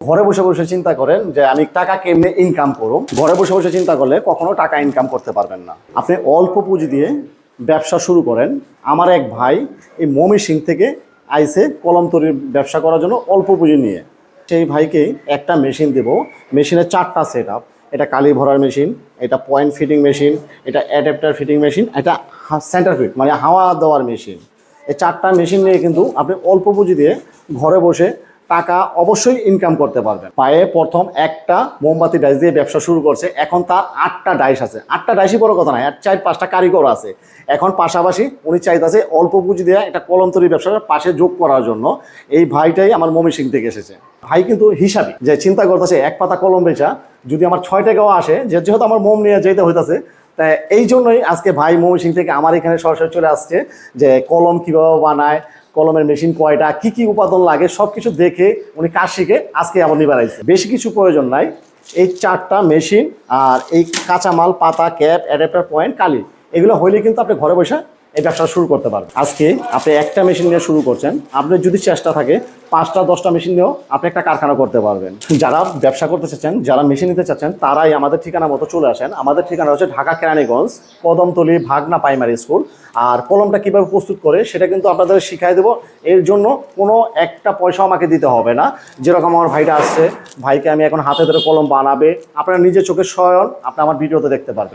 ঘরে বসে বসে চিন্তা করেন যে আমি টাকা কেমনে ইনকাম করব, ঘরে বসে বসে চিন্তা করলে কখনো টাকা ইনকাম করতে পারবেন না। আপনি অল্প পুঁজি দিয়ে ব্যবসা শুরু করেন। আমার এক ভাই এই ময়মনসিংহ থেকে আইসে কলম তৈরির ব্যবসা করার জন্য অল্প পুঁজি নিয়ে। সেই ভাইকে একটা মেশিন দেব, মেশিনের 4টা সেট আপ। এটা কালি ভরার মেশিন, এটা পয়েন্ট ফিটিং মেশিন, এটা অ্যাডাপ্টার ফিটিং মেশিন, এটা সেন্টার ফিট মানে হাওয়া দেওয়ার মেশিন। এই 4টা মেশিন নিয়ে কিন্তু আপনি অল্প পুঁজি দিয়ে ঘরে বসে টাকা অবশ্যই ইনকাম করতে পারবেন। পায়ে প্রথম একটা মোমবাতি ডাইস দিয়ে ব্যবসা শুরু করছে, এখন তার 8টা ডাইস আছে। 8টা ডাইসই বড় কথা নয়, 4-5টা কারিগর আছে। এখন পাশাপাশি উনি চাইতেছে অল্প পুঁজি দিয়ে একটা কলম তৈরি ব্যবসার পাশে যোগ করার জন্য। এই ভাইটাই আমার ময়মনসিংহ থেকে এসেছে। ভাই কিন্তু হিসাবই, যে চিন্তা করতেছে এক পাতা কলম বেচা যদি আমার 6 টাকাও আসে, যেহেতু আমার মোম নিয়ে যেতে হইতেছে, তাই এই জন্যই আজকে ভাই ময়মনসিংহ থেকে আমার এখানে সরাসরি চলে আসছে যে কলম কীভাবে বানায়, কলমের মেশিন কয়টা, কি কি উপাদান লাগে সব কিছু দেখে উনি কাজ শিখে আজকে আমার নিবার আইছে। বেশি কিছু প্রয়োজন নাই, এই 4টা মেশিন আর এই কাঁচামাল, পাতা, ক্যাপ, অ্যাডাপ্টার, পয়েন্ট, কালি, এগুলো হইলে কিন্তু আপনি ঘরে বসে এই ব্যবসা শুরু করতে পারবেন। আজকে আপনি একটা মেশিন নিয়ে শুরু করছেন, আপনার যদি চেষ্টা থাকে 5টা-10টা মেশিন নিয়েও আপনি একটা কারখানা করতে পারবেন। যারা ব্যবসা করতে চাচ্ছেন, যারা মেশিন নিতে চাচ্ছেন, তারাই আমাদের ঠিকানা মতো চলে আসেন। আমাদের ঠিকানা হচ্ছে ঢাকা কেরানীগঞ্জ, কদমতলী ভাগনা প্রাইমারি স্কুল। আর কলমটা কীভাবে প্রস্তুত করে সেটা কিন্তু আপনাদের শিখাই দেবো। এর জন্য কোনো একটা পয়সা আমাকে দিতে হবে না। যেরকম আমার ভাইটা আসছে, ভাইকে আমি এখন হাতে ধরে কলম বানাবে, আপনারা নিজে চোখে স্বয়ং আপনি আমার ভিডিওতে দেখতে পারবেন।